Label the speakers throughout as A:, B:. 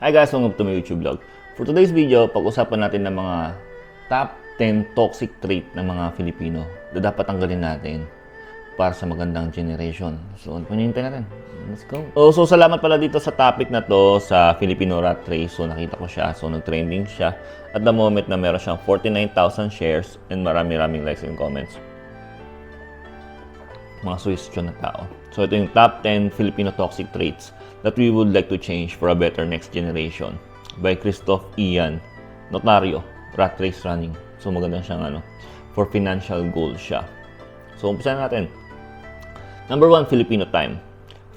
A: Hi guys, welcome to my YouTube vlog. For today's video, pag-usapan natin ng mga top 10 toxic trait ng mga Filipino na dapat tanggalin natin para sa magandang generation. So, ano pa hinihintay natin? Let's go! So, salamat pala dito sa topic na to sa Filipino rat race. So, nakita ko siya. So, nag-trending siya. At the moment na meron siyang 49,000 shares and marami-raming likes and comments. Mga suggestion na tao. So, ito yung top 10 Filipino toxic traits that we would like to change for a better next generation by Christoph Ian Notario, Rat Race Running. So maganda siyang for financial goals siya. So umpisahan natin. Number 1, Filipino time.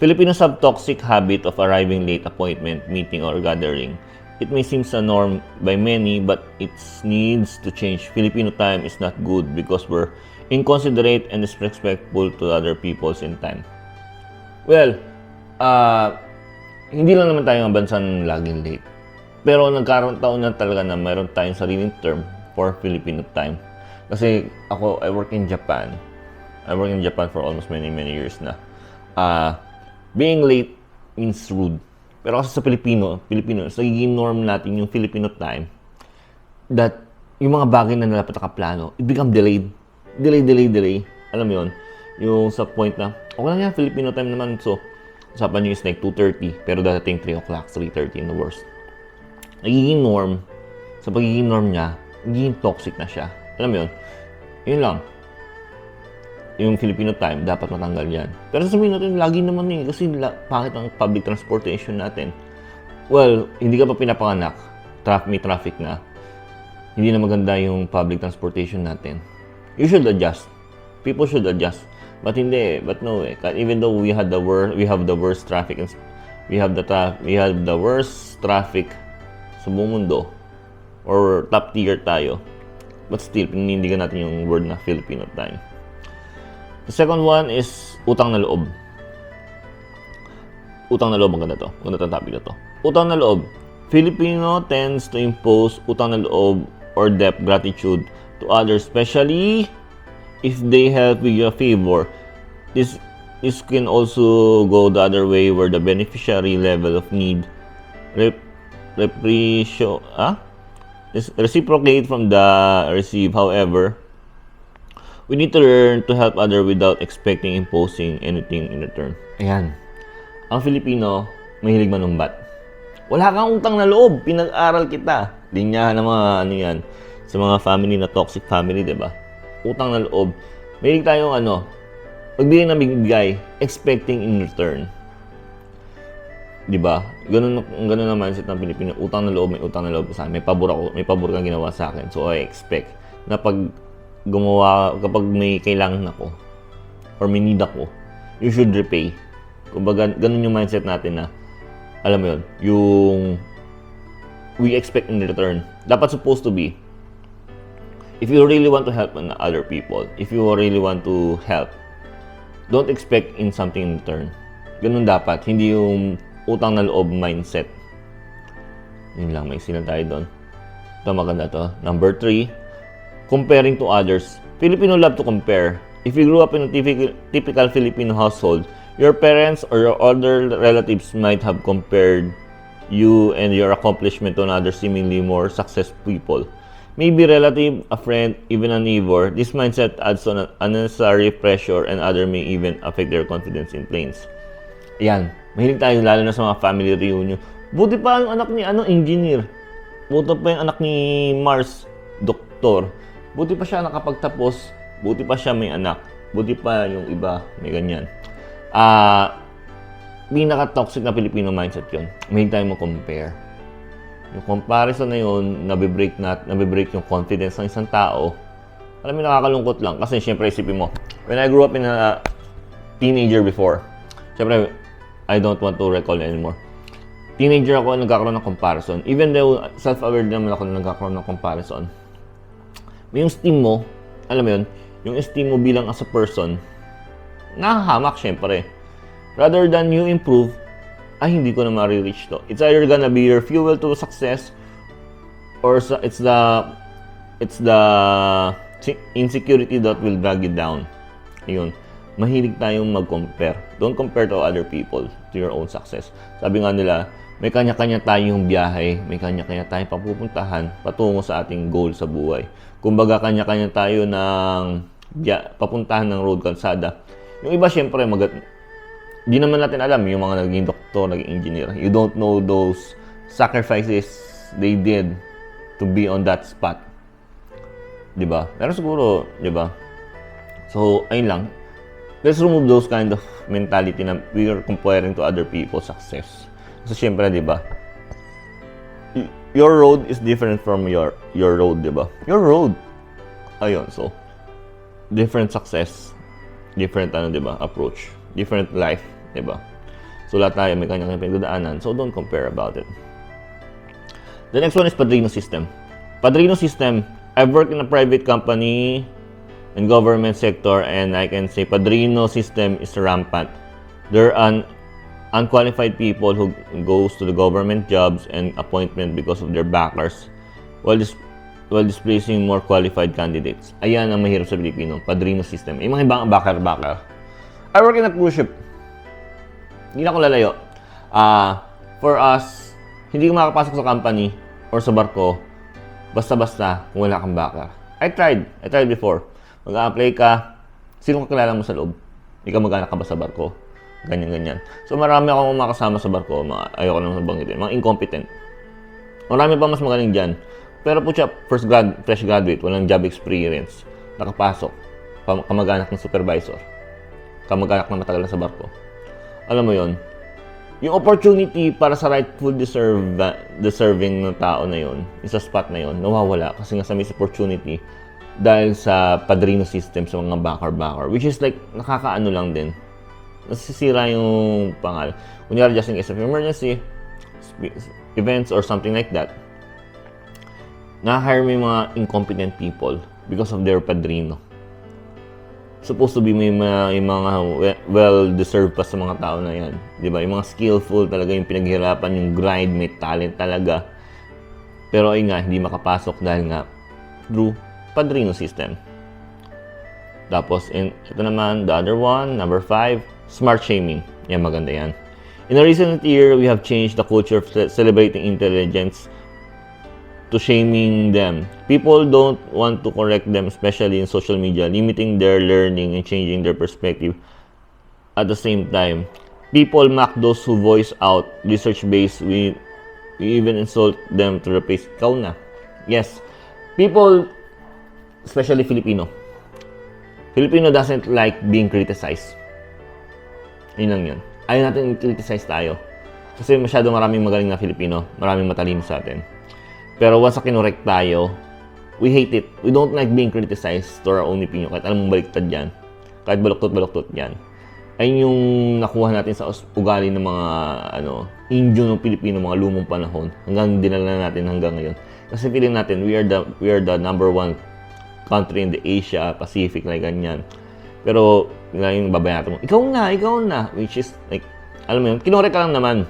A: Filipinos have toxic habit of arriving late appointment, meeting, or gathering. It may seem a norm by many, but it needs to change. Filipino time is not good because we're inconsiderate and disrespectful to other people's in time. Well, hindi lang naman tayo ng bansang laging late. Pero nagkaroon taon na talaga na mayroon tayong sariling term for Filipino time. Kasi ako, I work in Japan. I work in Japan for almost many years na. Being late means rude. Pero kasi sa Filipino, nagiging norm natin yung Filipino time that yung mga bagay na dapat nakaplano, it become delayed. Delay. Alam mo yun? Yung sa point na, okay lang yan, Filipino time naman. So, usapan nyo is like 2:30, pero dadating 3 o'clock, 3:30 in the worst. Nagiging norm, sa pagiging norm niya, nagiging toxic na siya. Alam mo yun? Yun lang. Yung Filipino time, dapat matanggal yan. Pero sabihin natin, lagi naman kasi bakit ang public transportation natin? Well, hindi ka pa pinapanganak, may traffic na. Hindi na maganda yung public transportation natin. You should adjust. People should adjust. But hindi, but no eh. Even though we have the worst traffic and we have the worst traffic sa buong mundo or top tier tayo. But still, pinindigan natin yung word na Filipino time. The second one is utang na loob. Utang na loob, ang ganda to. Ganda tong topic na to. Utang na loob. Filipino tends to impose utang na loob or debt gratitude to others, especially if they help with your favor. This can also go the other way where the beneficiary level of need reciprocate from the receive. However, we need to learn to help others without expecting imposing anything in return. Ayan. Ang Filipino, mahilig manumbat. Wala kang utang na loob. Pinag-aral kita. Linyahan ng mga yan. Sa mga family na toxic family, diba? Utang na loob. Mahilig tayong magbigay na bigay, expecting in return. Diba? Ganun na mindset ng Pilipino. Utang na loob, may utang na loob sa akin. May pabor kang ginawa sa akin. So, I expect na kapag may kailangan ako, or may need ako, you should repay. Kumbaga, ganun yung mindset natin na, alam mo yun, yung we expect in return. Dapat supposed to be, if you really want to help other people, if you really want to help, don't expect in something in return. Ganun dapat. Hindi yung utang na loob mindset. Yun lang. May sila tayo doon. Ito maganda to. Number 3, comparing to others. Filipino love to compare. If you grew up in a typical Filipino household, your parents or your older relatives might have compared you and your accomplishment to other seemingly more successful people. Maybe relative, a friend, even a neighbor. This mindset adds on unnecessary pressure and other may even affect their confidence in planes. Ayan, mahilig tayo lalo na sa mga family reunion. Buti pa ang anak ni engineer. Buti pa yung anak ni Mars, doktor. Buti pa siya nakapagtapos. Buti pa siya may anak. Buti pa yung iba may ganyan. Pinaka-toxic na Filipino mindset yun. Mahilig tayo mo-compare. Yung comparison na yun, nabibreak yung confidence ng isang tao. Alam mo, nakakalungkot lang. Kasi syempre, isipin mo, when I grew up in a teenager before, syempre, I don't want to recall anymore. Teenager ako, nagkakaroon ng comparison. Even though self-aware naman ako na nagkakaroon ng comparison. Yung esteem mo, alam mo yun, yung esteem mo bilang as a person, nahahamak syempre. Rather than you improve, hindi ko na ma-reach to. It's either gonna be your fuel to success or it's the insecurity that will drag you down. Ayun. Mahilig tayong mag-compare. Don't compare to other people, to your own success. Sabi nga nila, May kanya-kanya tayong biyahe, may kanya-kanya tayong papupuntahan patungo sa ating goal sa buhay. Kumbaga, kanya-kanya tayo ng papuntahan ng road kalsada. Yung iba, syempre, di naman natin alam yung mga naging doktor, naging engineer. You don't know those sacrifices they did to be on that spot. Diba? Pero siguro, diba? So, ayun lang. Let's remove those kind of mentality na we are comparing to other people's success. Kasi syempre, di ba? Your road is different from your road, di ba? Your road. Ayun, so different success, different di ba? Approach, different life, di ba? So lahat tayo may kanya-kanya pinagdadaanan. So don't compare about it. The next one is Padrino system. Padrino system. I've worked in a private company and government sector, and I can say Padrino system is rampant. There are unqualified people who goes to the government jobs and appointment because of their backers while displacing more qualified candidates. Ayan ang mahirap sa Pilipino, Padrino system. Yung mga ibang backer. I work in a cruise ship. Hindi na ako lalayo. For us, hindi ka makapasok sa company or sa barko basta-basta kung wala kang backer. I tried before. Mag-a-apply ka, sino kakilala mo sa loob? Ikaw mag-anak ka ba sa barko? Ganyan. So marami akong makasama sa barko, ayoko naman banggitin, mga incompetent. Marami pa mas magaling dyan. Pero po siya, fresh graduate, walang job experience, nakapasok, kamag-anak ng supervisor, kamag-anak na matagal na sa barko. Alam mo yon, yung opportunity para sa rightful deserving ng tao na yon, sa spot na yon, nawawala kasi nga sa miss opportunity dahil sa Padrino system sa mga backer, which is like, nakakaano lang din. Nasisira yung pangalan. Kunyari, just in case of emergency, events or something like that, na-hire mo yung mga incompetent people because of their Padrino. Supposed to be may mga well-deserved pa sa mga tao na yan. Diba? Yung mga skillful talaga, yung pinaghirapan, yung grind, may talent talaga. Pero ay nga, hindi makapasok dahil nga through Padrino system. Tapos, ito naman, the other one, number 5, smart shaming. Yan, maganda yan. In a recent year, we have changed the culture of celebrating intelligence to shaming them. People don't want to correct them, especially in social media, limiting their learning and changing their perspective. At the same time, people mock those who voice out research-based. We even insult them to the face. Ikaw na. Yes. People, especially Filipino doesn't like being criticized. Yun lang yun. Ayaw natin i-criticize tayo. Kasi masyado maraming magaling na Filipino, maraming matalino sa atin. Pero once na kinorek tayo, we hate it. We don't like being criticized to our own opinion. Kahit alam mong baliktad yan. Kahit baluktot yan. Ayun yung nakuha natin sa ugali ng mga Indio ng Pilipino, mga lumang panahon. Hanggang dinala natin hanggang ngayon. Kasi feeling natin, we are the number one country in the Asia, Pacific, like ganyan. Pero, yung babayaran mo, ikaw na. Which is, like, alam mo yun, kinorek ka lang naman.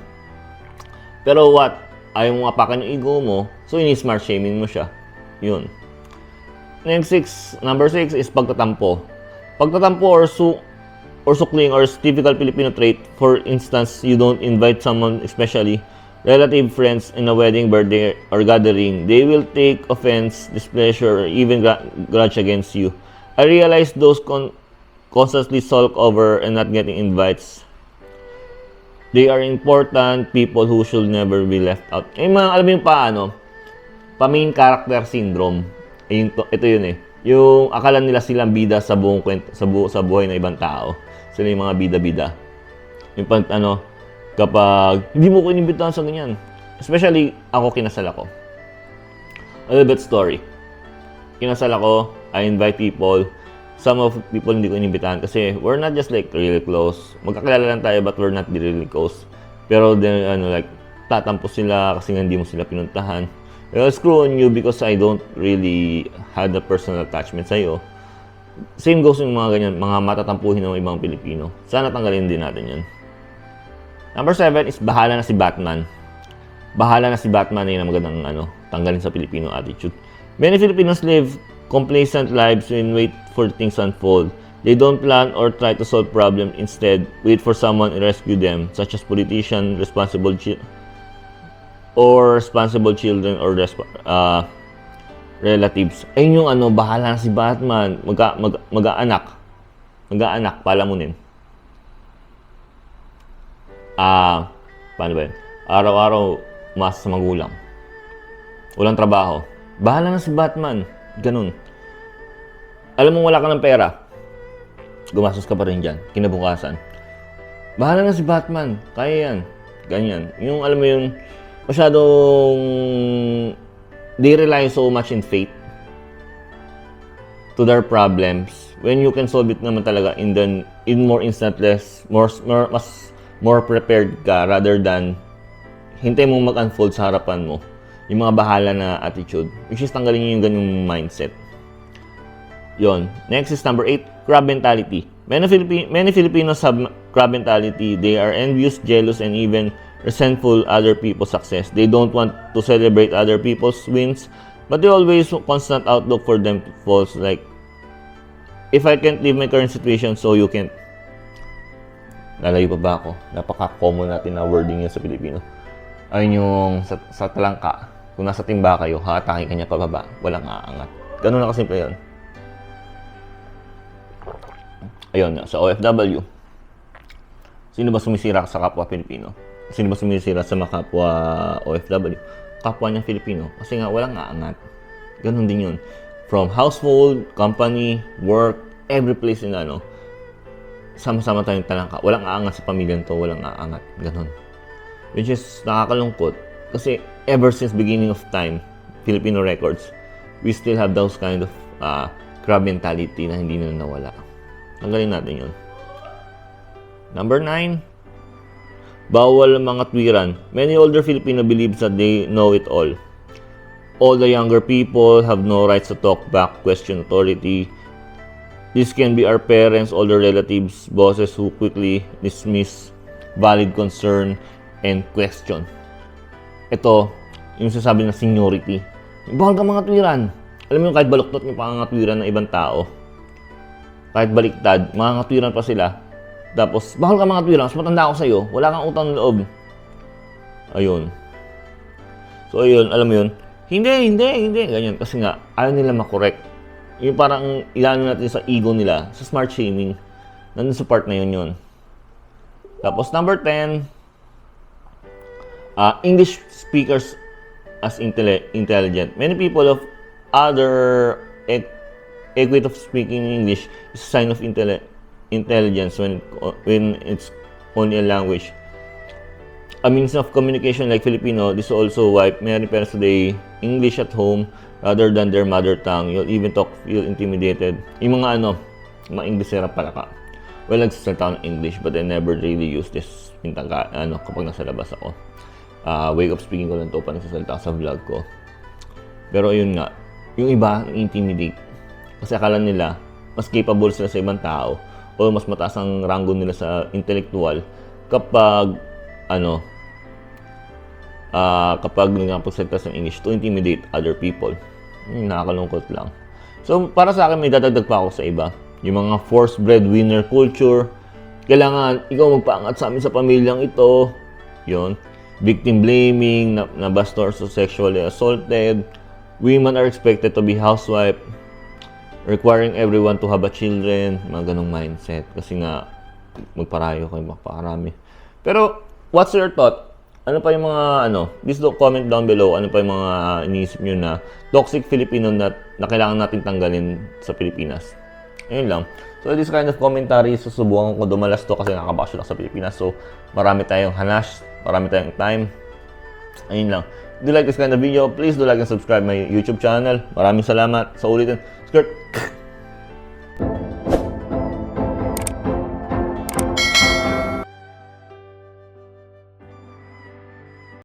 A: Pero what? Ayaw mo apakan yung ego mo, so ini-smart shaming mo siya. Yun. Number 6 is pagtatampo. Pagtatampo or sukling or typical Filipino trait. For instance, you don't invite someone, especially relative friends, in a wedding, birthday, or gathering. They will take offense, displeasure, or even grudge against you. I realize those constantly sulk over and not getting invites. They are important people who should never be left out. Alam mo yung pa-main character syndrome. Ito yun eh. Yung akala nila silang bida sa buong sa buhay ng ibang tao. Sila yung mga bida-bida. Yung kapag hindi mo ko inimbitahan sa ganyan. Especially, ako kinasal ako. A little bit story. Kinasal ako, I invite people. Some of people hindi ko inimbitahan kasi we're not just like really close. Magkakilala lang tayo but we're not really close. Pero then, tatampo sila kasi hindi mo sila pinuntahan. Well, screw on you because I don't really have the personal attachment sa'yo. Same goes yung mga ganyan, mga matatampuhin ng ibang Pilipino. Sana tanggalin din natin yan. Number 7 is bahala na si Batman. Bahala na si Batman na yun ang magandang tanggalin sa Filipino attitude. Many Filipinos live complacent lives and wait for things to unfold. They don't plan or try to solve problems. Instead, wait for someone to rescue them, such as politicians, responsible or responsible children or relatives. Ayun yung ano, bahala na si Batman. Mag-aanak, palamunin. Paano ba yun? Araw-araw, umasa sa magulang. Walang trabaho. Bahala na si Batman. Ganun. Alam mo wala ka ng pera. Gumastos ka pa rin dyan. Kinabukasan. Bahala na si Batman. Kaya yan. Ganyan. Yung alam mo yun, masyadong they rely so much in fate to their problems when you can solve it naman talaga in more instantless, more prepared ka rather than hintay mong mag-unfold sa harapan mo yung mga bahala na attitude, which is tanggalin nyo yung ganyang mindset. Yon. Next is number 8, crab mentality. Many Filipinos have crab mentality. They are envious, jealous, and even resentful other people's success. They don't want to celebrate other people's wins, but they always constant outlook for them to fall. Like, if I can't leave my current situation, so you can't. Lalayo pa ba ako? Napaka-common natin na wording yun sa Pilipino. Ayun yung sa talangka. Kung nasa timba kayo, haatakin ka niya pababa. Walang aangat. Ganun na kasimple yun. Ayun, sa OFW. Sino ba sumisira sa kapwa Pilipino? Sino ba sumisira sa mga kapwa OFW? Kapwa niyang Filipino. Kasi nga, walang aangat. Ganun din yun. From household, company, work, every place in ano, sama-sama tayong talangka. Walang aangat sa pamilyang to, walang aangat. Ganun. Which is nakakalungkot. Kasi ever since beginning of time, Filipino records, we still have those kind of crab mentality na hindi na nawala. Tanggalin natin yun. Number 9, bawal ang mga tuwiran. Many older Filipino believes that they know it all. All the younger people have no rights to talk back, question authority. This can be our parents, older relatives, bosses who quickly dismiss valid concern and question. Ito, yung sasabi ng seniority. Bawal ka mga tuwiran. Alam mo yung kahit baluktot yung pangangatwiran ng ibang tao. Kahit baliktad, mga katwiran pa sila. Tapos, bawal ka mga katwiran, mas matanda ako sa'yo, wala kang utang loob. Ayun. So, ayun, alam mo yun, hindi, ganyan. Kasi nga, ayaw nila makorek. Yung parang ilano natin sa ego nila, sa smart shaming. Nandun sa part na yun. Tapos, number 10, English speakers as intelligent. Many people of other equity of speaking English is a sign of intelligence when it's only a language. A means of communication like Filipino, this is also why many parents today English at home rather than their mother tongue. You'll even feel intimidated. Yung mga mga Inglesera pala ka. Well, nagsasalita ng English but I never really use this kapag nasa labas ako. Way of speaking ko lang to pa nagsasalita sa vlog ko. Pero ayun nga, yung iba intimidate. Kasi akala nila, mas capable sila sa ibang tao o mas mataas ang ranggo nila sa intellectual kapag kapag nagpagsalita sa English to intimidate other people. Nakakalungkot lang. So, para sa akin, may dadagdag pa ako sa iba. Yung mga forced breadwinner culture. Kailangan ikaw magpaangat sa amin sa pamilyang ito. Yon. Victim blaming, nabastos or sexually assaulted. Women are expected to be housewife. Requiring everyone to have a children, mga ganong mindset. Kasi nga, magparayo kayo, magpakarami. Pero, what's your thought? Ano pa yung mga, please comment down below, ano pa yung mga iniisip nyo na toxic Filipino na kailangan natin tanggalin sa Pilipinas. Ayun lang. So, this kind of commentary, susubukan ko dumalas to kasi nakabakasyon lang sa Pilipinas. So, marami tayong hanash, marami tayong time. Ayun lang. If you like this kind of video, please do like and subscribe my YouTube channel. Maraming salamat. Sa ulitin, skirt!